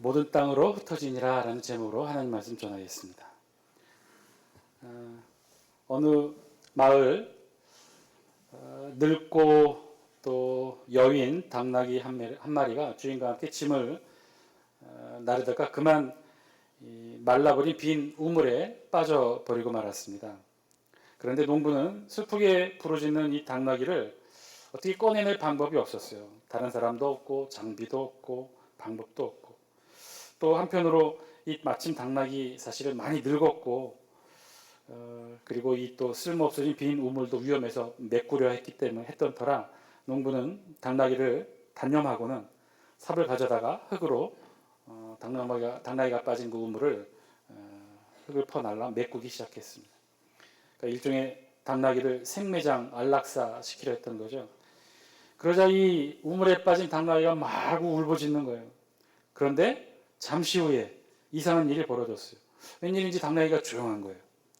모든 땅으로 흩어지니라 라는 제목으로 하나님 말씀 전하겠습니다. 어느 마을 늙고 또 여인 당나귀 한 마리가 주인과 함께 짐을 나르다가 그만 말라버린 빈 우물에 빠져버리고 말았습니다. 그런데 농부는 슬프게 부르짖는 이 당나귀를 어떻게 꺼내낼 방법이 없었어요. 다른 사람도 없고 장비도 없고 방법도 없고, 또 한편으로 이 마침 당나귀 사실은 많이 늙었고 그리고 이 또 쓸모없어진 빈 우물도 위험해서 메꾸려 했던 터라 농부는 당나귀를 단념하고는 삽을 가져다가 흙으로 당나귀가 빠진 그 우물을 흙을 퍼날라 메꾸기 시작했습니다. 그러니까 일종의 당나귀를 생매장 안락사 시키려 했던 거죠. 그러자 이 우물에 빠진 당나귀가 마구 울부짖는 거예요. 그런데 잠시 후에 이상한 일이 벌어졌어요. 웬일인지 당나귀가 조용한 거예요.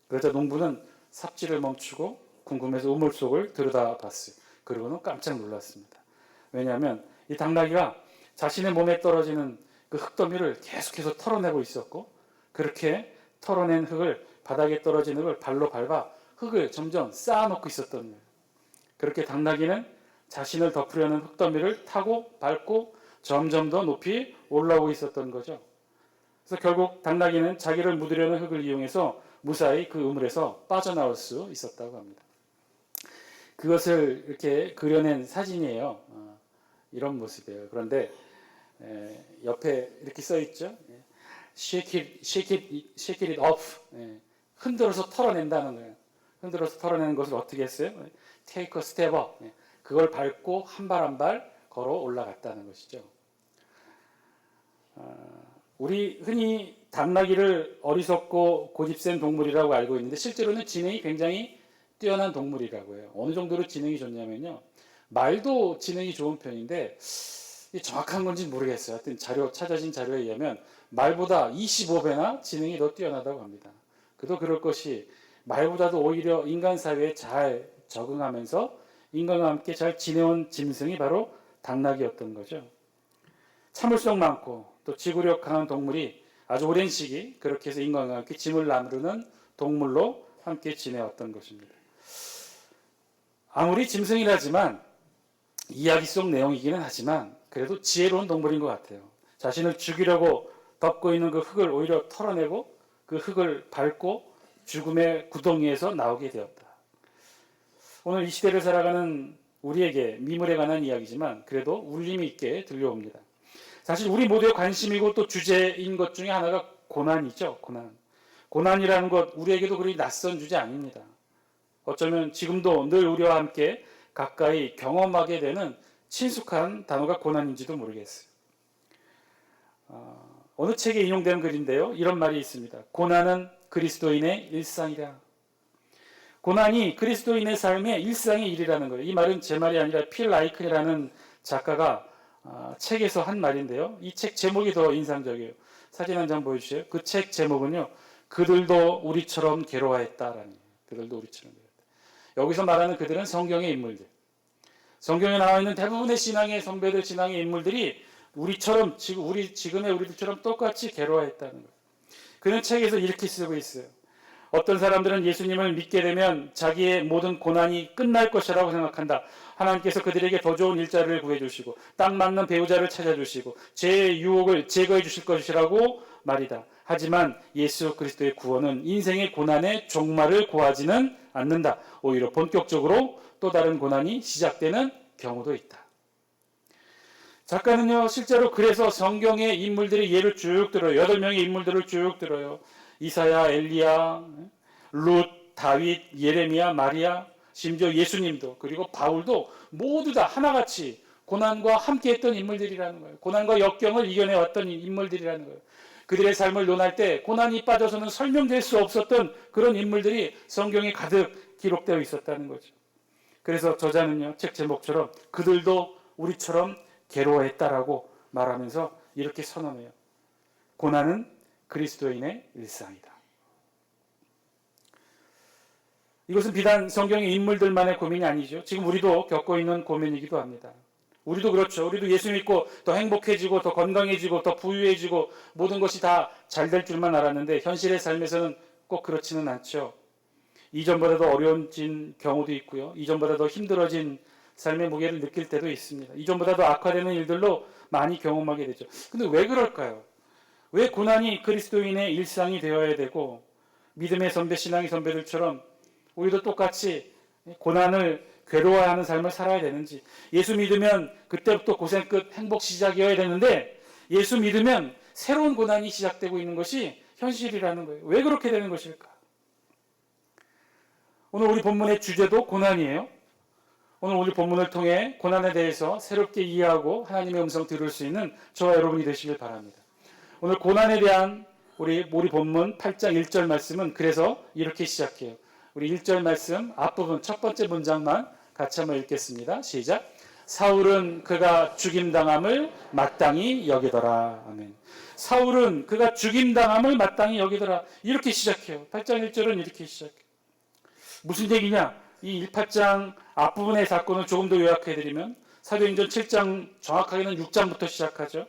그러자 농부는 삽질을 멈추고 궁금해서 우물 속을 들여다봤어요. 그러고는 깜짝 놀랐습니다. 왜냐하면 이 당나귀가 자신의 몸에 떨어지는 그 흙더미를 계속해서 털어내고 있었고, 그렇게 털어낸 흙을, 바닥에 떨어진 흙을 발로 밟아 흙을 점점 쌓아놓고 있었던 거예요. 그렇게 당나귀는 자신을 덮으려는 흙더미를 타고 밟고 점점 더 높이 올라오고 있었던 거죠. 그래서 결국 당나귀는 자기를 묻으려는 흙을 이용해서 무사히 그 우물에서 빠져나올 수 있었다고 합니다. 그것을 이렇게 그려낸 사진이에요. 이런 모습이에요. 그런데 옆에 이렇게 써 있죠. shake it off. 흔들어서 털어낸다는 거예요. 흔들어서 털어내는 것을 어떻게 했어요? take a step up. 그걸 밟고 한 발 한 발 걸어 올라갔다는 것이죠. 우리 흔히 당나귀를 어리석고 고집센 동물이라고 알고 있는데 실제로는 지능이 굉장히 뛰어난 동물이라고 해요. 어느 정도로 지능이 좋냐면요, 말도 지능이 좋은 편인데 정확한 건지 모르겠어요. 하여튼 찾아진 자료에 의하면 말보다 25배나 지능이 더 뛰어나다고 합니다. 그도 그럴 것이 말보다도 오히려 인간 사회에 잘 적응하면서 인간과 함께 잘 지내온 짐승이 바로 당나귀였던 거죠. 참을성 많고 또 지구력 강한 동물이 아주 오랜 시기 그렇게 해서 인간과 함께 짐을 나누는 동물로 함께 지내왔던 것입니다. 아무리 짐승이라지만 이야기 속 내용이기는 하지만 그래도 지혜로운 동물인 것 같아요. 자신을 죽이려고 덮고 있는 그 흙을 오히려 털어내고 그 흙을 밟고 죽음의 구덩이에서 나오게 되었다. 오늘 이 시대를 살아가는 우리에게 미물에 관한 이야기지만 그래도 울림이 있게 들려옵니다. 사실 우리 모두의 관심이고 또 주제인 것 중에 하나가 고난이죠. 고난이라는 것, 우리에게도 그리 낯선 주제 아닙니다. 어쩌면 지금도 늘 우리와 함께 가까이 경험하게 되는 친숙한 단어가 고난인지도 모르겠어요. 어느 책에 인용된 글인데요, 이런 말이 있습니다. 고난은 그리스도인의 일상이라. 고난이 그리스도인의 삶의 일상의 일이라는 거예요. 이 말은 제 말이 아니라 필 라이큰이라는 작가가 책에서 한 말인데요, 이 책 제목이 더 인상적이에요. 사진 한 장 보여주세요. 그 책 제목은요, 그들도 우리처럼 괴로워했다라는 거예요. 그들도 우리처럼 괴로워했다. 여기서 말하는 그들은 성경의 인물들, 성경에 나와 있는 대부분의 신앙의 선배들, 신앙의 인물들이 우리처럼, 지금의 우리들처럼 똑같이 괴로워했다는 거예요. 그는 책에서 이렇게 쓰고 있어요. 어떤 사람들은 예수님을 믿게 되면 자기의 모든 고난이 끝날 것이라고 생각한다. 하나님께서 그들에게 더 좋은 일자리를 구해주시고 딱 맞는 배우자를 찾아주시고 죄의 유혹을 제거해 주실 것이라고 말이다. 하지만 예수 그리스도의 구원은 인생의 고난의 종말을 고하지는 않는다. 오히려 본격적으로 또 다른 고난이 시작되는 경우도 있다. 작가는요, 실제로 그래서 성경의 인물들의 예를 쭉 들어요. 8명의 인물들을 쭉 들어요. 이사야, 엘리야, 룻, 다윗, 예레미야, 마리아, 심지어 예수님도, 그리고 바울도 모두 다 하나같이 고난과 함께했던 인물들이라는 거예요. 고난과 역경을 이겨내왔던 인물들이라는 거예요. 그들의 삶을 논할 때 고난이 빠져서는 설명될 수 없었던 그런 인물들이 성경에 가득 기록되어 있었다는 거죠. 그래서 저자는요, 책 제목처럼 그들도 우리처럼 괴로워했다라고 말하면서 이렇게 선언해요. 고난은 그리스도인의 일상이다. 이것은 비단 성경의 인물들만의 고민이 아니죠. 지금 우리도 겪고 있는 고민이기도 합니다. 우리도 그렇죠. 우리도 예수 믿고 더 행복해지고 더 건강해지고 더 부유해지고 모든 것이 다 잘 될 줄만 알았는데 현실의 삶에서는 꼭 그렇지는 않죠. 이전보다도 어려워진 경우도 있고요. 이전보다 더 힘들어진 삶의 무게를 느낄 때도 있습니다. 이전보다도 악화되는 일들로 많이 경험하게 되죠. 근데 왜 그럴까요? 왜 고난이 그리스도인의 일상이 되어야 되고 믿음의 선배, 신앙의 선배들처럼 우리도 똑같이 고난을 괴로워하는 삶을 살아야 되는지, 예수 믿으면 그때부터 고생 끝 행복 시작이어야 되는데 예수 믿으면 새로운 고난이 시작되고 있는 것이 현실이라는 거예요. 왜 그렇게 되는 것일까? 오늘 우리 본문의 주제도 고난이에요. 오늘 우리 본문을 통해 고난에 대해서 새롭게 이해하고 하나님의 음성 들을 수 있는 저와 여러분이 되시길 바랍니다. 오늘 고난에 대한 우리 본문 8장 1절 말씀은 그래서 이렇게 시작해요. 우리 1절 말씀 앞부분 첫 번째 문장만 같이 한번 읽겠습니다. 시작. 사울은 그가 죽임당함을 마땅히 여기더라. 아멘. 사울은 그가 죽임당함을 마땅히 여기더라. 이렇게 시작해요. 8장 1절은 이렇게 시작해요. 무슨 얘기냐? 이 8장 앞부분의 사건을 조금 더 요약해드리면 사도행전 7장 정확하게는 6장부터 시작하죠.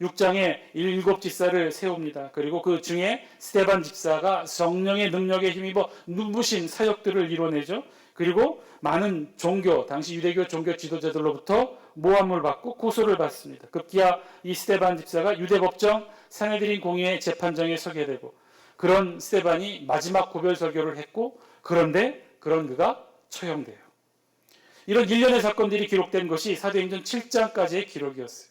6장에 7집사를 세웁니다. 그리고 그 중에 스데반 집사가 성령의 능력에 힘입어 눈부신 사역들을 이뤄내죠. 그리고 많은 종교, 당시 유대교 종교 지도자들로부터 모함을 받고 고소를 받습니다. 급기야 이 스데반 집사가 유대법정 사내들인 공의회 재판장에 서게 되고, 그런 스데반이 마지막 고별 설교를 했고, 그런데 그런 그가 처형돼요. 이런 일련의 사건들이 기록된 것이 사도행전 7장까지의 기록이었어요.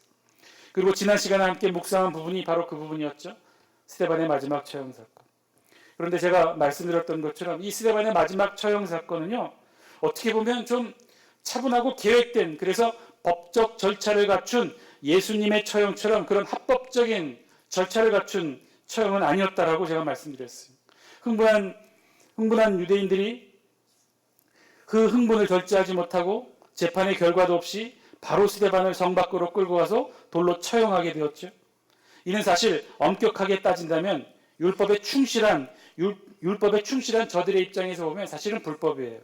그리고 지난 시간에 함께 묵상한 부분이 바로 그 부분이었죠. 스데반의 마지막 처형 사건. 그런데 제가 말씀드렸던 것처럼 이 스데반의 마지막 처형 사건은요, 어떻게 보면 좀 차분하고 계획된, 그래서 법적 절차를 갖춘 예수님의 처형처럼 그런 합법적인 절차를 갖춘 처형은 아니었다라고 제가 말씀드렸어요. 흥분한 유대인들이 그 흥분을 절제하지 못하고 재판의 결과도 없이 바로 스데반을 성 밖으로 끌고 가서 돌로 처형하게 되었죠. 이는 사실 엄격하게 따진다면 율법에 충실한 저들의 입장에서 보면 사실은 불법이에요.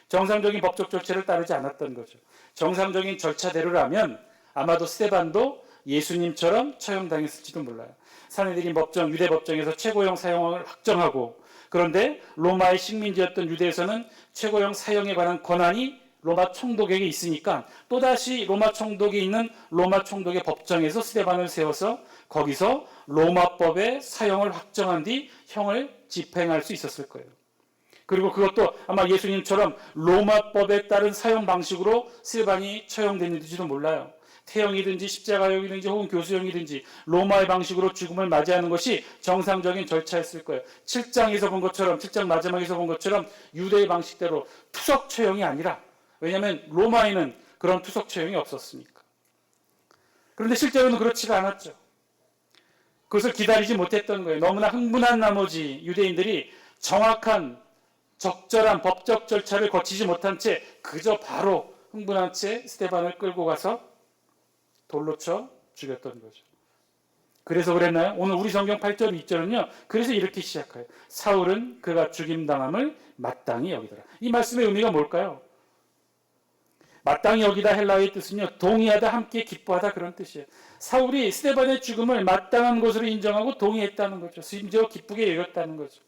정상적인 법적 절차를 따르지 않았던 거죠. 정상적인 절차대로라면 아마도 스데반도 예수님처럼 처형당했을지도 몰라요. 사내들인 법정, 유대 법정에서 최고형 사형을 확정하고, 그런데 로마의 식민지였던 유대에서는 최고형 사형에 관한 권한이 로마 총독에게 있으니까 또다시 로마 총독이 있는 로마 총독의 법정에서 스데반을 세워서 거기서 로마법의 사형을 확정한 뒤 형을 집행할 수 있었을 거예요. 그리고 그것도 아마 예수님처럼 로마법에 따른 사형 방식으로 스데반이 처형됐는지도 몰라요. 태형이든지 십자가형이든지 혹은 교수형이든지 로마의 방식으로 죽음을 맞이하는 것이 정상적인 절차였을 거예요. 7장에서 본 것처럼, 7장 마지막에서 본 것처럼 유대의 방식대로 투석 처형이 아니라, 왜냐하면 로마에는 그런 투석 처형이 없었으니까. 그런데 실제로는 그렇지가 않았죠. 그것을 기다리지 못했던 거예요. 너무나 흥분한 나머지 유대인들이 정확한 적절한 법적 절차를 거치지 못한 채 그저 바로 흥분한 채 스데반을 끌고 가서 돌로 쳐 죽였던 거죠. 그래서 그랬나요? 오늘 우리 성경 8절 2절은요. 그래서 이렇게 시작해요. 사울은 그가 죽임당함을 마땅히 여기더라. 이 말씀의 의미가 뭘까요? 마땅히 여기다 헬라어의 뜻은요, 동의하다, 함께 기뻐하다, 그런 뜻이에요. 사울이 스데반의 죽음을 마땅한 것으로 인정하고 동의했다는 거죠. 심지어 기쁘게 여겼다는 거죠.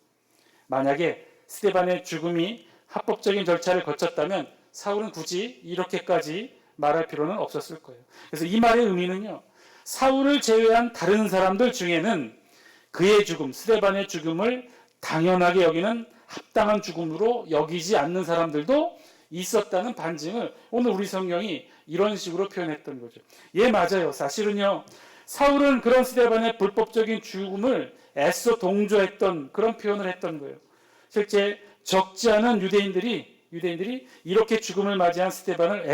만약에 스데반의 죽음이 합법적인 절차를 거쳤다면 사울은 굳이 이렇게까지 말할 필요는 없었을 거예요. 그래서 이 말의 의미는요, 사울을 제외한 다른 사람들 중에는 그의 죽음, 스데반의 죽음을 당연하게 여기는 합당한 죽음으로 여기지 않는 사람들도 있었다는 반증을 오늘 우리 성경이 이런 식으로 표현했던 거죠. 예, 맞아요. 사실은요, 사울은 그런 스데반의 불법적인 죽음을 애써 동조했던, 그런 표현을 했던 거예요. 실제 적지 않은 유대인들이 이렇게 죽음을 맞이한 스데반을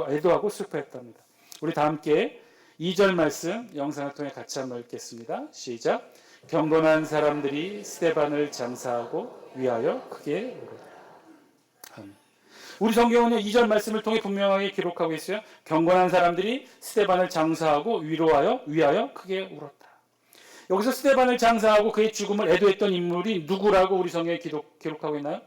애도하고 슬퍼했답니다. 우리 다 함께 2절 말씀 영상을 통해 같이 한번 읽겠습니다. 시작. 경건한 사람들이 스데반을 장사하고 위하여 크게 울었다. 우리 성경은요, 2절 말씀을 통해 분명하게 기록하고 있어요. 경건한 사람들이 스데반을 장사하고 위하여 크게 울었다. 여기서 스데반을 장사하고 그의 죽음을 애도했던 인물이 누구라고 우리 성경에 기록하고 있나요?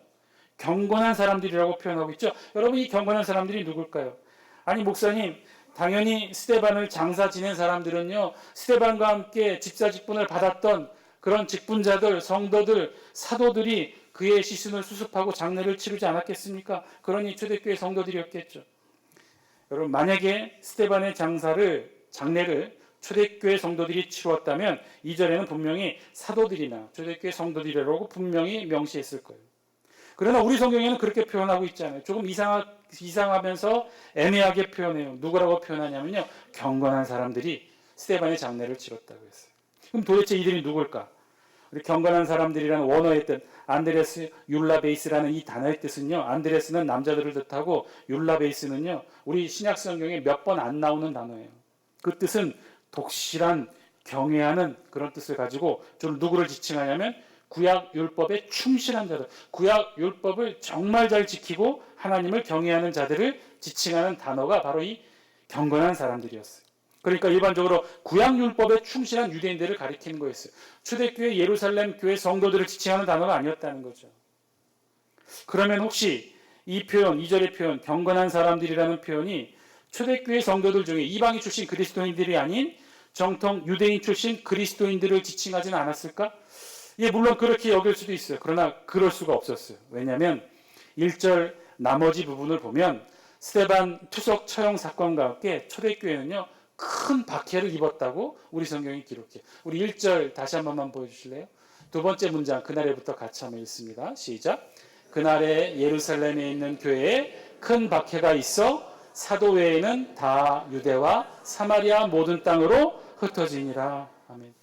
경건한 사람들이라고 표현하고 있죠. 여러분, 이 경건한 사람들이 누굴까요? 아니, 목사님, 당연히 스데반을 장사 지낸 사람들은요, 스데반과 함께 집사 직분을 받았던 그런 직분자들, 성도들, 사도들이 그의 시신을 수습하고 장례를 치르지 않았겠습니까? 그러니 초대교회 성도들이었겠죠. 여러분, 만약에 스데반의 장례를 초대교회 성도들이 치루었다면 2절에는 분명히 사도들이나 초대교회 성도들이라고 분명히 명시했을 거예요. 그러나 우리 성경에는 그렇게 표현하고 있잖아요. 조금 이상하면서 애매하게 표현해요. 누구라고 표현하냐면요, 경건한 사람들이 스데반의 장례를 치렀다고 했어요. 그럼 도대체 이들이 누굴까? 우리 경건한 사람들이라는 원어의 뜻, 안드레스 율라베이스라는 이 단어의 뜻은요, 안드레스는 남자들을 뜻하고 율라베이스는요, 우리 신약 성경에 몇 번 안 나오는 단어예요. 그 뜻은 독실한, 경외하는 그런 뜻을 가지고 좀 누구를 지칭하냐면 구약 율법에 충실한 자들, 구약 율법을 정말 잘 지키고 하나님을 경외하는 자들을 지칭하는 단어가 바로 이 경건한 사람들이었어요. 그러니까 일반적으로 구약 율법에 충실한 유대인들을 가리키는 거였어요. 초대교회 예루살렘 교회 성도들을 지칭하는 단어가 아니었다는 거죠. 그러면 혹시 이 표현, 2절의 표현, 경건한 사람들이라는 표현이 초대교회 성도들 중에 이방인 출신 그리스도인들이 아닌 정통 유대인 출신 그리스도인들을 지칭하지는 않았을까? 예, 물론 그렇게 여길 수도 있어요. 그러나 그럴 수가 없었어요. 왜냐하면 1절 나머지 부분을 보면 스데반 투석 처형 사건과 함께 초대교회는요, 큰 박해를 입었다고 우리 성경이 기록해요. 우리 1절 다시 한 번만 보여주실래요? 두 번째 문장, 그날에부터 같이 한번 읽습니다. 시작. 그날에 예루살렘에 있는 교회에 큰 박해가 있어 사도 외에는 다 유대와 사마리아 모든 땅으로 흩어지니라. 아멘.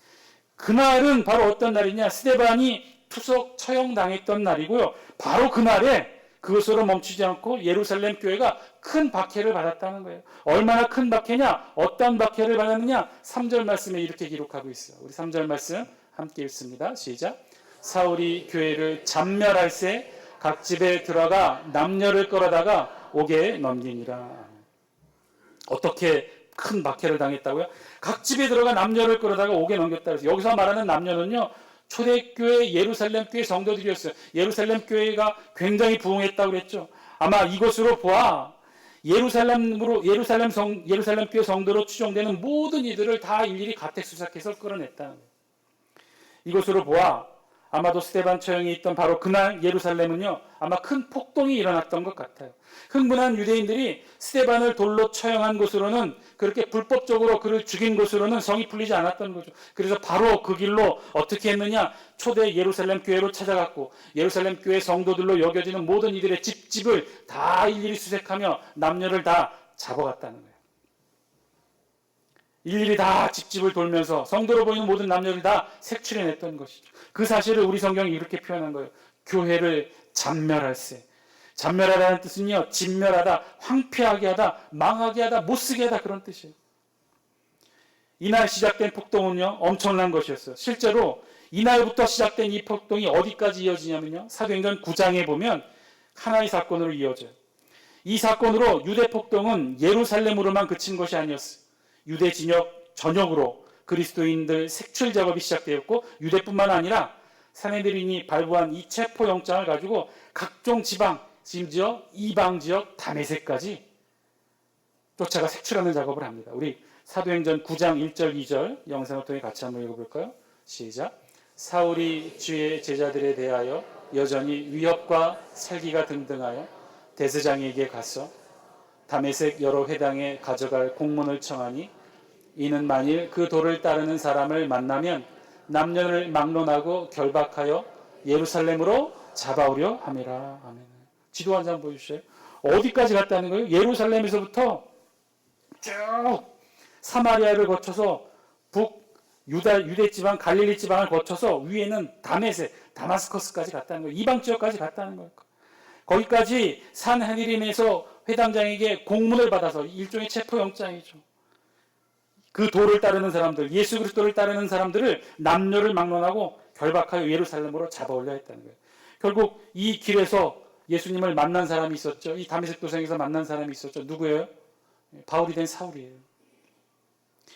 그날은 바로 어떤 날이냐? 스데반이 투석 처형당했던 날이고요. 바로 그날에 그것으로 멈추지 않고 예루살렘 교회가 큰 박해를 받았다는 거예요. 얼마나 큰 박해냐? 어떤 박해를 받았느냐? 3절 말씀에 이렇게 기록하고 있어요. 우리 3절 말씀 함께 읽습니다. 시작. 사울이 교회를 잔멸할새 각 집에 들어가 남녀를 끌어다가 옥에 넘기니라. 어떻게 큰 박해를 당했다고요? 각 집에 들어가 남녀를 끌어다가 옥에 넘겼다 그래서 여기서 말하는 남녀는요, 초대교회 예루살렘 교회 성도들이었어요. 예루살렘 교회가 굉장히 부흥했다고 그랬죠. 아마 이것으로 보아 예루살렘 교회 성도로 추정되는 모든 이들을 다 일일이 가택수색해서 끌어냈다는 거예요. 이것으로 보아 아마도 스데반 처형이 있던 바로 그날 예루살렘은요, 아마 큰 폭동이 일어났던 것 같아요. 흥분한 유대인들이 스데반을 돌로 처형한 것으로는, 그렇게 불법적으로 그를 죽인 것으로는 성이 풀리지 않았던 거죠. 그래서 바로 그 길로 어떻게 했느냐? 초대 예루살렘 교회로 찾아갔고 예루살렘 교회 성도들로 여겨지는 모든 이들의 집집을 다 일일이 수색하며 남녀를 다 잡아갔다는 거예요. 일일이 다 집집을 돌면서 성도로 보이는 모든 남녀를 다 색출해냈던 것이죠. 그 사실을 우리 성경이 이렇게 표현한 거예요. 교회를 잔멸할세. 잔멸하다는 뜻은요, 진멸하다, 황폐하게 하다, 망하게 하다, 못쓰게 하다, 그런 뜻이에요. 이날 시작된 폭동은요, 엄청난 것이었어요. 실제로 이날부터 시작된 이 폭동이 어디까지 이어지냐면요, 사도행전 9장에 보면 하나의 사건으로 이어져요. 이 사건으로 유대 폭동은 예루살렘으로만 그친 것이 아니었어요. 유대 진영 전역으로 그리스도인들 색출 작업이 시작되었고, 유대뿐만 아니라 사내들인이 발부한 이 체포영장을 가지고 각종 지방, 심지어 이방 지역 다메섹까지 쫓아가 색출하는 작업을 합니다. 우리 사도행전 9장 1절 2절 영상을 통해 같이 한번 읽어볼까요? 시작. 사울이 주의 제자들에 대하여 여전히 위협과 살기가 등등하여 대제사장에게 가서 다메섹 여러 회당에 가져갈 공문을 청하니, 이는 만일 그 도를 따르는 사람을 만나면 남녀를 막론하고 결박하여 예루살렘으로 잡아오려 함이라. 아멘. 지도 한 장 보여주세요. 어디까지 갔다는 거예요? 예루살렘에서부터 쭉 사마리아를 거쳐서 유대 지방, 갈릴리 지방을 거쳐서 위에는 다메섹, 다마스커스까지 갔다는 거예요. 이방 지역까지 갔다는 거예요. 거기까지 산헤드림에서 회당장에게 공문을 받아서, 일종의 체포영장이죠. 그 도를 따르는 사람들, 예수 그리스도를 따르는 사람들을 남녀를 막론하고 결박하여 예루살렘으로 잡아올려 했다는 거예요. 결국 이 길에서 예수님을 만난 사람이 있었죠. 이 다메섹 도상에서 만난 사람이 있었죠. 누구예요? 바울이 된 사울이에요.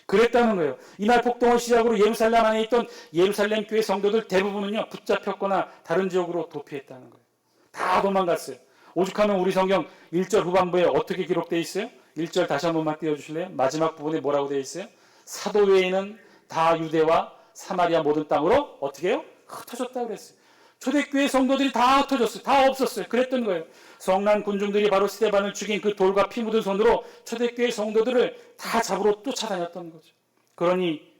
그랬다는 거예요. 이날 폭동을 시작으로 예루살렘 안에 있던 예루살렘 교회 성도들 대부분은요, 붙잡혔거나 다른 지역으로 도피했다는 거예요. 다 도망갔어요. 오죽하면 우리 성경 1절 후반부에 어떻게 기록되어 있어요? 1절 다시 한 번만 띄워주실래요? 마지막 부분에 뭐라고 되어 있어요? 사도 외에는 다 유대와 사마리아 모든 땅으로 어떻게 해요? 흩어졌다고 그랬어요. 초대교회 성도들이 다 흩어졌어요. 다 없었어요. 그랬던 거예요. 성난 군중들이 바로 스데반을 죽인 그 돌과 피 묻은 손으로 초대교회 성도들을 다 잡으러 쫓아다녔던 거죠. 그러니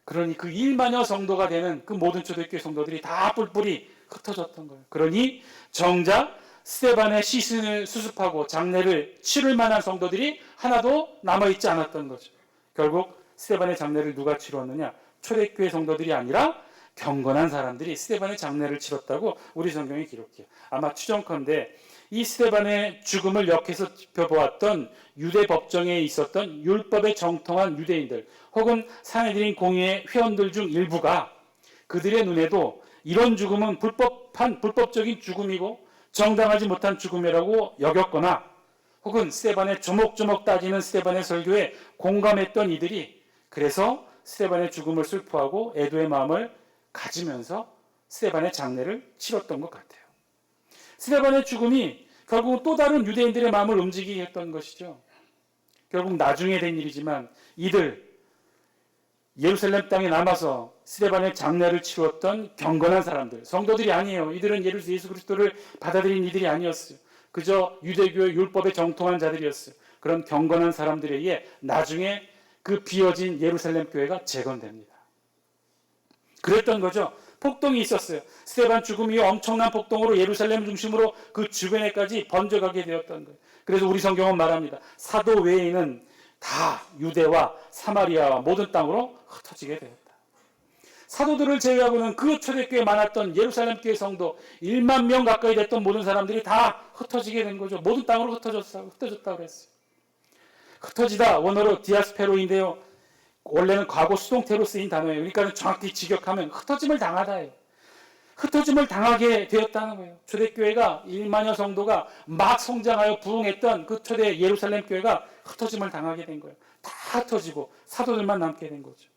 그 1만여 성도가 되는 그 모든 초대교회 성도들이 다 뿔뿔이 흩어졌던 거예요. 그러니 정작 스데반의 시신을 수습하고 장례를 치를 만한 성도들이 하나도 남아있지 않았던 거죠. 결국 스데반의 장례를 누가 치렀느냐? 초대교회 성도들이 아니라 경건한 사람들이 스데반의 장례를 치렀다고 우리 성경이 기록해요. 아마 추정컨대 이 스데반의 죽음을 옆에서 지켜보았던 유대 법정에 있었던 율법에 정통한 유대인들 혹은 사내들인 공의회 회원들 중 일부가 그들의 눈에도 이런 죽음은 불법적인 죽음이고 정당하지 못한 죽음이라고 여겼거나 혹은 스데반의 조목조목 따지는 스데반의 설교에 공감했던 이들이 그래서 스데반의 죽음을 슬퍼하고 애도의 마음을 가지면서 스데반의 장례를 치렀던 것 같아요. 스데반의 죽음이 결국 또 다른 유대인들의 마음을 움직이게 했던 것이죠. 결국 나중에 된 일이지만 이들 예루살렘 땅에 남아서 스데반의 장례를 치렀던 경건한 사람들, 성도들이 아니에요. 이들은 예수 그리스도를 받아들인 이들이 아니었어요. 그저 유대교의 율법에 정통한 자들이었어요. 그런 경건한 사람들에 의해 나중에 그 비어진 예루살렘 교회가 재건됩니다. 그랬던 거죠. 폭동이 있었어요. 스데반 죽음 이후 엄청난 폭동으로 예루살렘 중심으로 그 주변에까지 번져가게 되었던 거예요. 그래서 우리 성경은 말합니다. 사도 외에는 다 유대와 사마리아와 모든 땅으로 흩어지게 되었다. 사도들을 제외하고는 그 초대교회에 많았던 예루살렘 교회 성도 1만 명 가까이 됐던 모든 사람들이 다 흩어지게 된 거죠. 모든 땅으로 흩어졌다고 그랬어요. 흩어지다 원어로 디아스페로인데요. 원래는 과거 수동태로 쓰인 단어예요. 그러니까 정확히 직역하면 흩어짐을 당하다예요. 흩어짐을 당하게 되었다는 거예요. 초대교회가 1만여 성도가 막 성장하여 부흥했던 그 초대 예루살렘 교회가 흩어짐을 당하게 된 거예요. 다 흩어지고 사도들만 남게 된 거죠.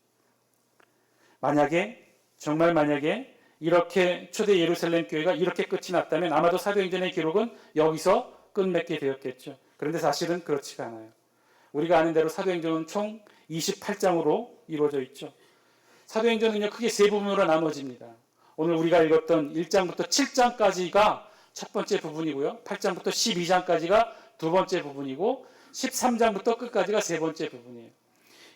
정말 만약에 이렇게 초대 예루살렘 교회가 이렇게 끝이 났다면 아마도 사도행전의 기록은 여기서 끝맺게 되었겠죠. 그런데 사실은 그렇지가 않아요. 우리가 아는 대로 사도행전은 총 28장으로 이루어져 있죠. 사도행전은요, 크게 세 부분으로 나눠집니다. 오늘 우리가 읽었던 1장부터 7장까지가 첫 번째 부분이고요. 8장부터 12장까지가 두 번째 부분이고 13장부터 끝까지가 세 번째 부분이에요.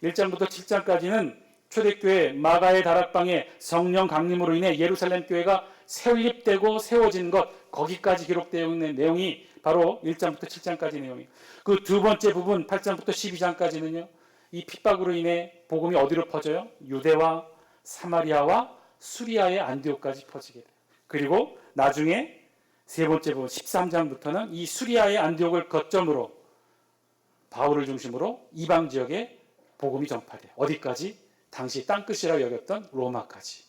1장부터 7장까지는 초대교회 마가의 다락방에 성령 강림으로 인해 예루살렘 교회가 설립되고 세워진 것, 거기까지 기록되어 있는 내용이 바로 1장부터 7장까지 내용이에요. 그 두 번째 부분 8장부터 12장까지는요. 이 핍박으로 인해 복음이 어디로 퍼져요? 유대와 사마리아와 수리아의 안디옥까지 퍼지게 돼요. 그리고 나중에 세 번째 부분 13장부터는 이 수리아의 안디옥을 거점으로 바울을 중심으로 이방 지역에 복음이 전파돼요. 어디까지? 당시 땅끝이라고 여겼던 로마까지.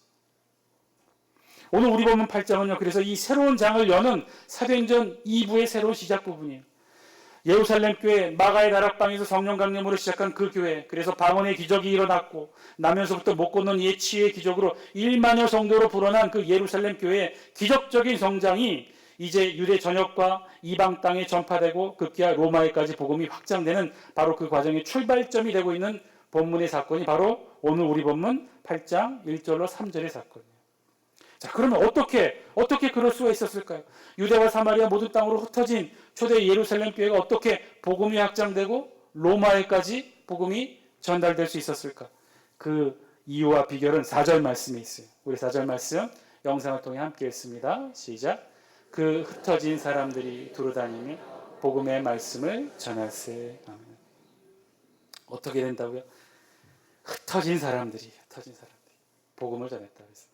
오늘 우리 보면 8장은요. 그래서 이 새로운 장을 여는 사도행전 2부의 새로운 시작 부분이에요. 예루살렘 교회 마가의 다락방에서 성령 강림으로 시작한 그 교회, 그래서 방언의 기적이 일어났고 나면서부터 못 걷는 옛 치유의 기적으로 1만여 성도로 불어난 그 예루살렘 교회의 기적적인 성장이 이제 유대 전역과 이방 땅에 전파되고 급기야 로마에까지 복음이 확장되는 바로 그 과정의 출발점이 되고 있는 본문의 사건이 바로 오늘 우리 본문 8장 1절로 3절의 사건이에요. 자, 그러면 어떻게 그럴 수가 있었을까요? 유대와 사마리아 모든 땅으로 흩어진 초대 예루살렘 교회가 어떻게 복음이 확장되고 로마에까지 복음이 전달될 수 있었을까? 그 이유와 비결은 4절 말씀에 있어요. 우리 4절 말씀 영상을 통해 함께 했습니다. 시작. 그 흩어진 사람들이 두루다니며 복음의 말씀을 전할세. 아멘. 어떻게 된다고요? 흩어진 사람들이 복음을 전했다고 했어요.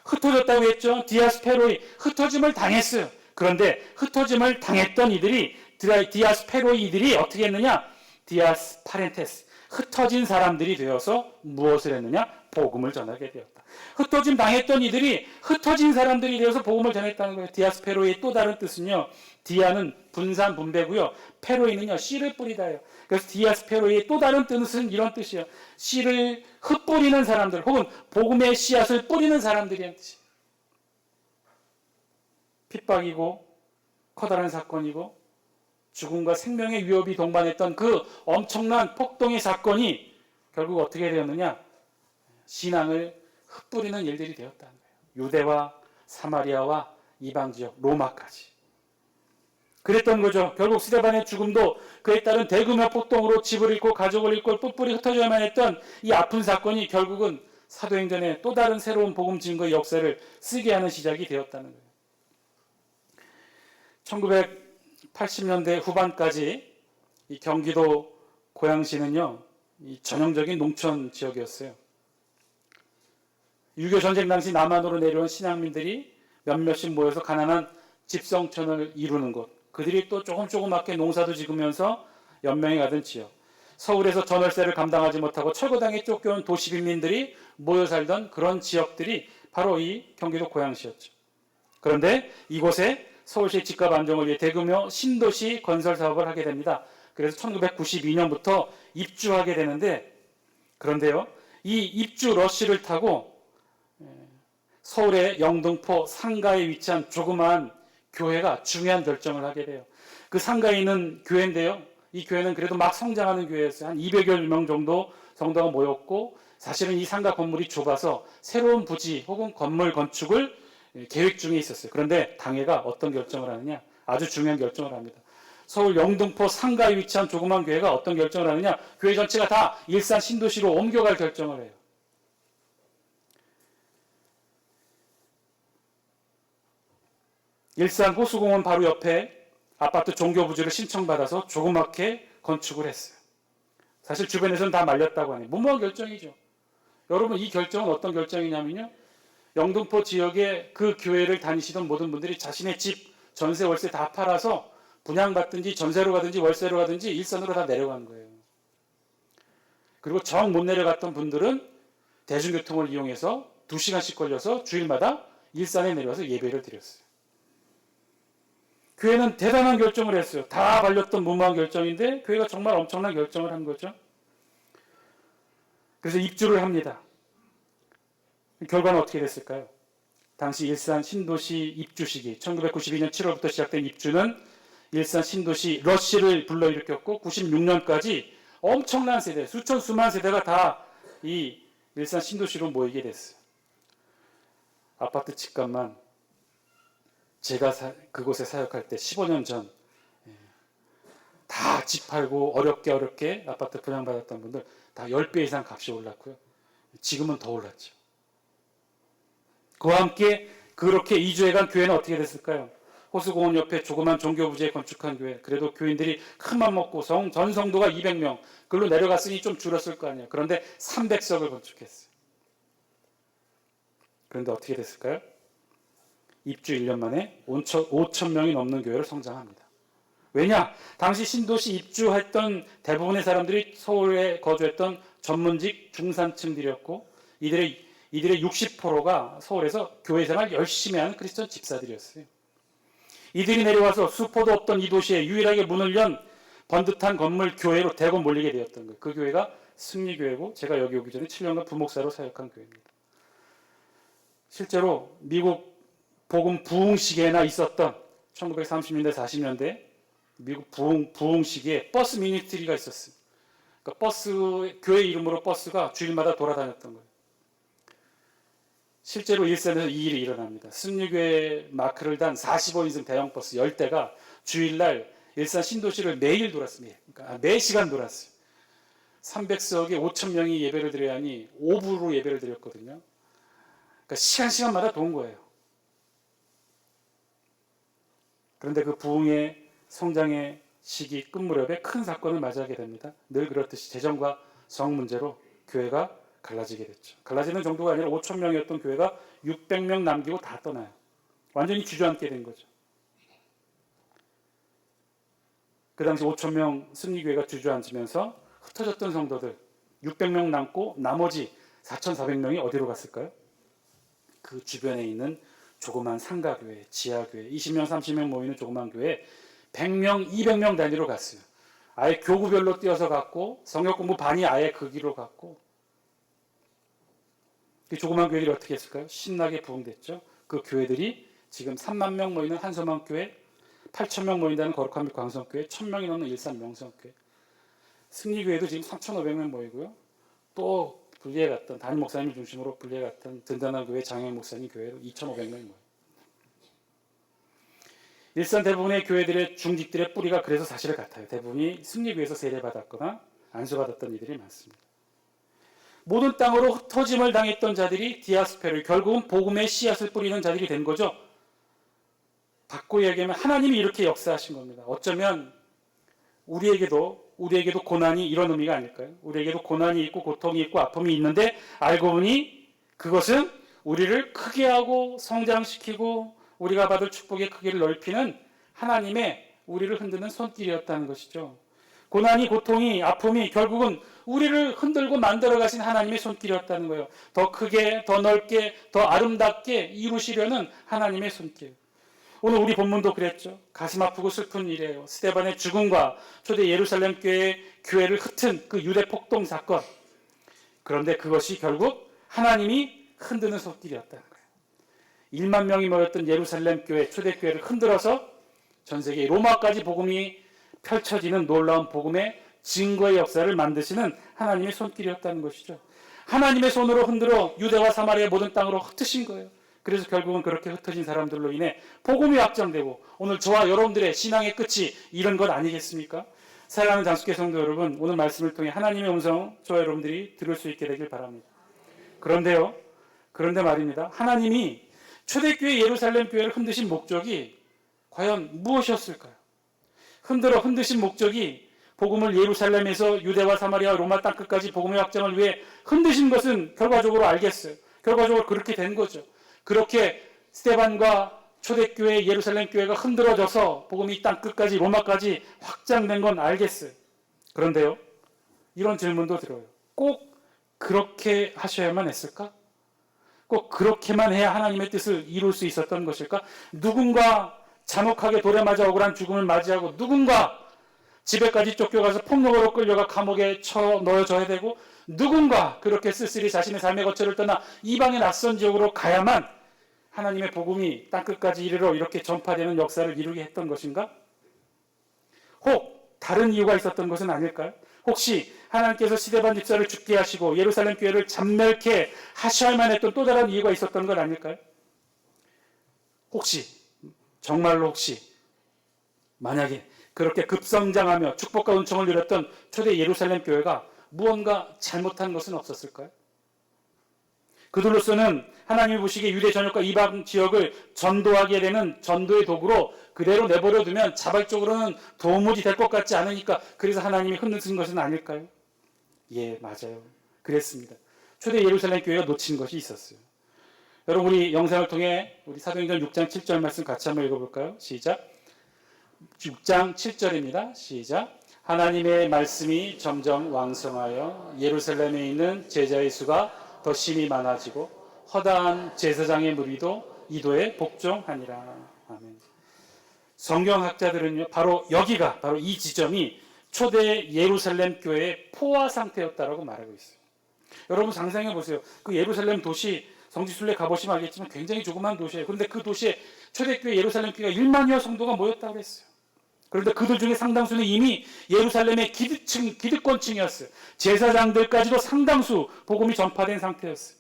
흩어졌다고 했죠. 디아스페로이 흩어짐을 당했어요. 그런데 흩어짐을 당했던 이들이 디아스페로이 이들이 어떻게 했느냐? 디아스파렌테스 흩어진 사람들이 되어서 무엇을 했느냐? 복음을 전하게 되었다. 흩어짐 당했던 이들이 흩어진 사람들이 되어서 복음을 전했다는 거예요. 디아스페로이의 또 다른 뜻은요. 디아는 분산 분배고요. 페로이는요. 씨를 뿌리다예요. 그래서 디아스페로이의 또 다른 뜻은 이런 뜻이에요. 씨를 흩뿌리는 사람들 혹은 복음의 씨앗을 뿌리는 사람들이라는 뜻이에요. 핍박이고 커다란 사건이고 죽음과 생명의 위협이 동반했던 그 엄청난 폭동의 사건이 결국 어떻게 되었느냐? 신앙을 흩뿌리는 일들이 되었다는 거예요. 유대와 사마리아와 이방지역, 로마까지. 그랬던 거죠. 결국 스데반의 죽음도 그에 따른 대규모 폭동으로 집을 잃고 가족을 잃고 뿔뿔이 흩어져야만 했던 이 아픈 사건이 결국은 사도행전의 또 다른 새로운 복음 증거의 역사를 쓰게 하는 시작이 되었다는 거예요. 1980년대 후반까지 이 경기도 고양시는요, 이 전형적인 농촌 지역이었어요. 6.25 전쟁 당시 남한으로 내려온 신앙민들이 몇몇씩 모여서 가난한 집성촌을 이루는 곳, 그들이 또 조그맣게 농사도 지으면서 연명해 가던 지역, 서울에서 전월세를 감당하지 못하고 철거당에 쫓겨온 도시빈민들이 모여 살던 그런 지역들이 바로 이 경기도 고양시였죠. 그런데 이곳에 서울시 집값 안정을 위해 대규모 신도시 건설 사업을 하게 됩니다. 그래서 1992년부터 입주하게 되는데, 그런데요, 이 입주 러쉬를 타고 서울의 영등포 상가에 위치한 조그마한 교회가 중요한 결정을 하게 돼요. 그 상가에 있는 교회인데요, 이 교회는 그래도 막 성장하는 교회였어요. 한 200여 명 정도 성도가 모였고, 사실은 이 상가 건물이 좁아서 새로운 부지 혹은 건물 건축을 계획 중에 있었어요. 그런데 당회가 어떤 결정을 하느냐? 아주 중요한 결정을 합니다. 서울 영등포 상가에 위치한 조그만 교회가 어떤 결정을 하느냐? 교회 전체가 다 일산 신도시로 옮겨갈 결정을 해요. 일산 호수공원 바로 옆에 아파트 종교부지를 신청받아서 조그맣게 건축을 했어요. 사실 주변에서는 다 말렸다고 하네요. 무모한 결정이죠. 여러분, 이 결정은 어떤 결정이냐면요, 영등포 지역의 그 교회를 다니시던 모든 분들이 자신의 집 전세 월세 다 팔아서 분양받든지 전세로 가든지 월세로 가든지 일산으로 다 내려간 거예요. 그리고 정 못 내려갔던 분들은 대중교통을 이용해서 2시간씩 걸려서 주일마다 일산에 내려와서 예배를 드렸어요. 교회는 대단한 결정을 했어요. 다 말렸던 무모한 결정인데 교회가 정말 엄청난 결정을 한 거죠. 그래서 입주를 합니다. 결과는 어떻게 됐을까요? 당시 일산 신도시 입주 시기 1992년 7월부터 시작된 입주는 일산 신도시 러쉬를 불러일으켰고, 96년까지 엄청난 세대, 수천 수만 세대가 다 이 일산 신도시로 모이게 됐어요. 아파트 집값만 제가 그곳에 사역할 때 15년 전 다 집 팔고 어렵게 아파트 분양받았던 분들 다 10배 이상 값이 올랐고요. 지금은 더 올랐죠. 그와 함께 그렇게 이주해간 교회는 어떻게 됐을까요? 호수공원 옆에 조그만 종교부지에 건축한 교회, 그래도 교인들이 큰맘 먹고 전 성도가 200명, 그걸로 내려갔으니 좀 줄었을 거 아니에요. 그런데 300석을 건축했어요. 그런데 어떻게 됐을까요? 입주 1년 만에 5천 명이 넘는 교회를 성장합니다. 왜냐? 당시 신도시 입주했던 대부분의 사람들이 서울에 거주했던 전문직 중산층들이었고, 이들의 60%가 서울에서 교회 생활 열심히 하는 크리스천 집사들이었어요. 이들이 내려와서 수포도 없던 이 도시에 유일하게 문을 연 번듯한 건물 교회로 대거 몰리게 되었던 거예요. 그 교회가 승리교회고, 제가 여기 오기 전에 7년간 부목사로 사역한 교회입니다. 실제로 미국 복음 부흥 시기에나 있었던 1930년대 40년대 미국 부흥 시기에 버스 미니스트리가 있었어요. 그러니까 교회 이름으로 버스가 주일마다 돌아다녔던 거예요. 실제로 일산에서 이 일이 일어납니다. 승리교회 마크를 단 45인승 대형 버스 10대가 주일날 일산 신도시를 매일 돌았습니다. 그러니까 매 시간 돌았어요. 300석에 5천 명이 예배를 드려야 하니 5부로 예배를 드렸거든요. 그러니까 시간마다 돈 거예요. 그런데 그 부흥의 성장의 시기 끝 무렵에 큰 사건을 맞이하게 됩니다. 늘 그렇듯이 재정과 성 문제로 교회가 갈라지게 됐죠. 갈라지는 정도가 아니라 5천 명이었던 교회가 600명 남기고 다 떠나요. 완전히 주저앉게 된 거죠. 그 당시 5천 명 승리교회가 주저앉으면서 흩어졌던 성도들 600명 남고 나머지 4,400명이 어디로 갔을까요? 그 주변에 있는 조그만 상가교회, 지하교회, 20명, 30명 모이는 조그만 교회 100명, 200명 단위로 갔어요. 아예 교구별로 뛰어서 갔고, 성역 공부 반이 아예 그 길로 갔고, 그 조그만 교회들이 어떻게 했을까요? 신나게 부흥됐죠. 그 교회들이 지금 3만 명 모이는 한서만 교회, 8,000명 모인다는 거룩한 빛 광성교회, 1,000명이 넘는 일산 명성교회, 승리교회도 지금 3,500명 모이고요. 또 분리해갔던 담임 목사님을 중심으로 분리해갔던 든든한 교회 장영 목사님 교회도 2,500명이 모여요. 일산 대부분의 교회들의 중직들의 뿌리가 그래서 사실 같아요. 대부분이 승리교회에서 세례받았거나 안수받았던 이들이 많습니다. 모든 땅으로 흩어짐을 당했던 자들이 디아스페르, 결국은 복음의 씨앗을 뿌리는 자들이 된 거죠. 바꿔 얘기하면 하나님이 이렇게 역사하신 겁니다. 어쩌면 우리에게도 고난이 이런 의미가 아닐까요? 우리에게도 고난이 있고 고통이 있고 아픔이 있는데 알고 보니 그것은 우리를 크게 하고 성장시키고 우리가 받을 축복의 크기를 넓히는 하나님의 우리를 흔드는 손길이었다는 것이죠. 고난이, 고통이, 아픔이 결국은 우리를 흔들고 만들어 가신 하나님의 손길이었다는 거예요. 더 크게, 더 넓게, 더 아름답게 이루시려는 하나님의 손길. 오늘 우리 본문도 그랬죠. 가슴 아프고 슬픈 일이에요. 스데반의 죽음과 초대 예루살렘 교회를 흩은 그 유대 폭동 사건. 그런데 그것이 결국 하나님이 흔드는 손길이었다는 거예요. 1만 명이 모였던 예루살렘 교회, 초대교회를 흔들어서 전 세계 로마까지 복음이 펼쳐지는 놀라운 복음의 증거의 역사를 만드시는 하나님의 손길이었다는 것이죠. 하나님의 손으로 흔들어 유대와 사마리아 모든 땅으로 흩으신 거예요. 그래서 결국은 그렇게 흩어진 사람들로 인해 복음이 확정되고 오늘 저와 여러분들의 신앙의 끝이 이런 것 아니겠습니까? 사랑하는 장수교 성도 여러분, 오늘 말씀을 통해 하나님의 음성 저와 여러분들이 들을 수 있게 되길 바랍니다. 그런데 말입니다. 하나님이 초대교회 예루살렘 교회를 흔드신 목적이 과연 무엇이었을까요? 흔드신 목적이 복음을 예루살렘에서 유대와 사마리아 로마 땅 끝까지 복음의 확장을 위해 흔드신 것은 결과적으로 알겠어요. 결과적으로 그렇게 된 거죠. 그렇게 스데반과 초대교회 예루살렘 교회가 흔들어져서 복음이 땅 끝까지 로마까지 확장된 건 알겠어요. 그런데요, 이런 질문도 들어요. 꼭 그렇게 하셔야만 했을까? 꼭 그렇게만 해야 하나님의 뜻을 이룰 수 있었던 것일까? 누군가 잔혹하게 돌에 맞아 억울한 죽음을 맞이하고 누군가 집에까지 쫓겨가서 폭력으로 끌려가 감옥에 넣어져야 되고 누군가 그렇게 쓸쓸히 자신의 삶의 거처를 떠나 이방의 낯선 지역으로 가야만 하나님의 복음이 땅끝까지 이르러 이렇게 전파되는 역사를 이루게 했던 것인가? 혹 다른 이유가 있었던 것은 아닐까요? 혹시 하나님께서 스데반 집사를 죽게 하시고 예루살렘 교회를 잔멸케 하셔야만 했던 또 다른 이유가 있었던 것 아닐까요? 혹시 정말로 혹시 만약에 그렇게 급성장하며 축복과 은총을 누렸던 초대 예루살렘 교회가 무언가 잘못한 것은 없었을까요? 그들로서는 하나님이 보시기에 유대 전역과 이방 지역을 전도하게 되는 전도의 도구로 그대로 내버려 두면 자발적으로는 도무지 될 것 같지 않으니까 그래서 하나님이 흔드신 것은 아닐까요? 예, 맞아요. 그랬습니다. 초대 예루살렘 교회가 놓친 것이 있었어요. 여러분, 우리 영상을 통해 우리 사도행전 6장 7절 말씀 같이 한번 읽어볼까요? 시작. 6장 7절입니다. 시작. 하나님의 말씀이 점점 왕성하여 예루살렘에 있는 제자의 수가 더 심히 많아지고 허다한 제사장의 무리도 이도에 복종하니라. 아멘. 성경학자들은요, 바로 여기가, 바로 이 지점이 초대 예루살렘 교회의 포화 상태였다라고 말하고 있어요. 여러분 상상해 보세요. 그 예루살렘 도시, 성지순례 가보시면 알겠지만 굉장히 조그만 도시예요. 그런데 그 도시에 초대교회 예루살렘 교회가 1만여 성도가 모였다고 했어요. 그런데 그들 중에 상당수는 이미 예루살렘의 기득권층이었어요. 제사장들까지도 상당수 복음이 전파된 상태였어요.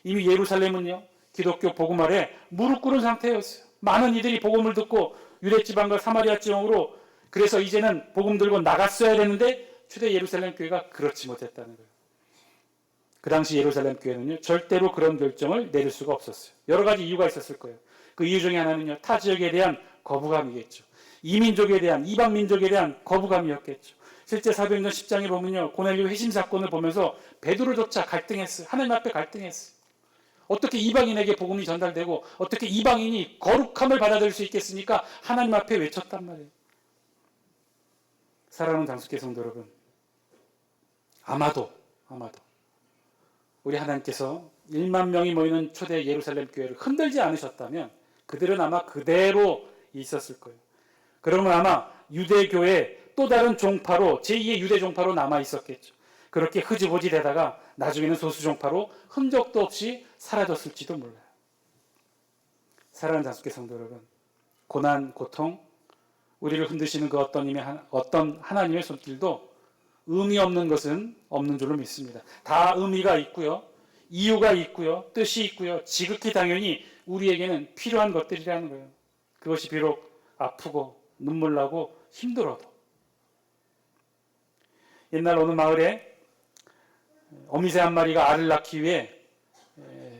이미 예루살렘은요, 기독교 복음 아래 무릎 꿇은 상태였어요. 많은 이들이 복음을 듣고 유대지방과 사마리아 지역으로 그래서 이제는 복음 들고 나갔어야 되는데 초대 예루살렘 교회가 그렇지 못했다는 거예요. 그 당시 예루살렘 교회는요, 절대로 그런 결정을 내릴 수가 없었어요. 여러 가지 이유가 있었을 거예요. 그 이유 중에 하나는요, 타 지역에 대한 거부감이겠죠. 이민족에 대한, 이방 민족에 대한 거부감이었겠죠. 실제 사도행전 10장에 보면요, 고넬료 회심 사건을 보면서 베드로조차 갈등했어요. 하나님 앞에 갈등했어요. 어떻게 이방인에게 복음이 전달되고 어떻게 이방인이 거룩함을 받아들일 수 있겠습니까? 하나님 앞에 외쳤단 말이에요. 사랑하는 장수께 성도 여러분, 아마도 우리 하나님께서 1만 명이 모이는 초대 예루살렘 교회를 흔들지 않으셨다면 그들은 아마 그대로 있었을 거예요. 그러면 아마 유대교회 또 다른 종파로, 제2의 유대 종파로 남아 있었겠죠. 그렇게 흐지부지 되다가 나중에는 소수 종파로 흔적도 없이 사라졌을지도 몰라요. 사랑하는 장수께 성도 여러분, 고난, 고통, 우리를 흔드시는 그 어떤 하나님의 손길도 의미 없는 것은 없는 줄로 믿습니다. 다 의미가 있고요. 이유가 있고요. 뜻이 있고요. 지극히 당연히 우리에게는 필요한 것들이라는 거예요. 그것이 비록 아프고 눈물 나고 힘들어도. 옛날 어느 마을에 어미새 한 마리가 알을 낳기 위해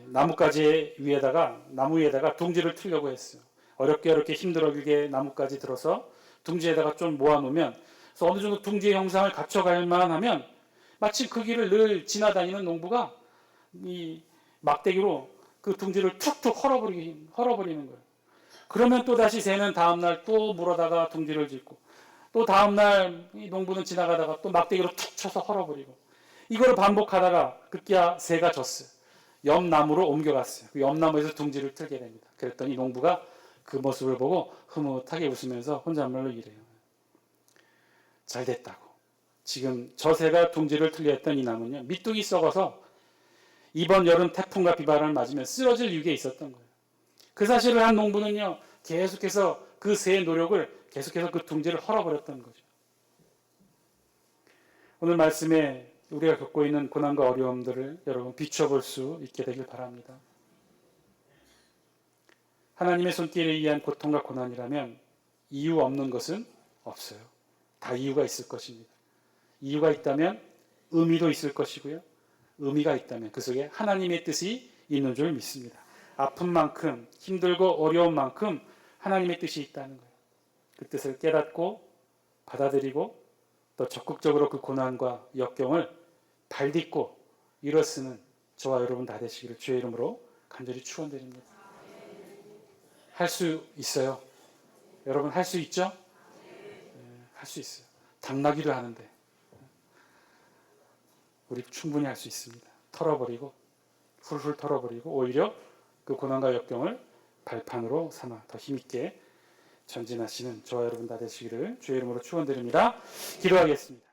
나무 위에다가 둥지를 틀려고 했어요. 어렵게 힘들게 나무까지 들어서 둥지에다가 좀 모아놓으면, 그래서 어느 정도 둥지의 형상을 갖춰갈 만하면 마치 그 길을 늘 지나다니는 농부가 이 막대기로 그 둥지를 툭툭 헐어버리는 거예요. 그러면 또 다시 새는 다음날 또 물어다가 둥지를 짓고, 또 다음날 이 농부는 지나가다가 또 막대기로 툭 쳐서 헐어버리고, 이걸 반복하다가 급기야 새가 졌어요. 옆 나무로 옮겨갔어요. 그 옆 나무에서 둥지를 틀게 됩니다. 그랬더니 농부가 그 모습을 보고 흐뭇하게 웃으면서 혼잣말로 이래요. 잘 됐다고. 지금 저 새가 둥지를 틀려 했던 이 나무는요, 밑둥이 썩어서 이번 여름 태풍과 비바람을 맞으면 쓰러질 위기에 있었던 거예요. 그 사실을 한 농부는요, 계속해서 그 새의 노력을 계속해서 그 둥지를 헐어버렸던 거죠. 오늘 말씀에 우리가 겪고 있는 고난과 어려움들을 여러분 비춰볼 수 있게 되길 바랍니다. 하나님의 손길에 의한 고통과 고난이라면 이유 없는 것은 없어요. 다 이유가 있을 것입니다. 이유가 있다면 의미도 있을 것이고요. 의미가 있다면 그 속에 하나님의 뜻이 있는 줄 믿습니다. 아픈 만큼, 힘들고 어려운 만큼 하나님의 뜻이 있다는 거예요. 그 뜻을 깨닫고 받아들이고 또 적극적으로 그 고난과 역경을 발딛고 일어서는 저와 여러분 다 되시기를 주의 이름으로 간절히 축원드립니다. 할 수 있어요. 여러분 할 수 있죠? 할 수 있어요. 당나귀도 하는데 우리 충분히 할 수 있습니다. 털어버리고 훌훌 털어버리고 오히려 그 고난과 역경을 발판으로 삼아 더 힘있게 전진하시는 저와 여러분 다 되시기를 주의 이름으로 축원드립니다. 기도하겠습니다.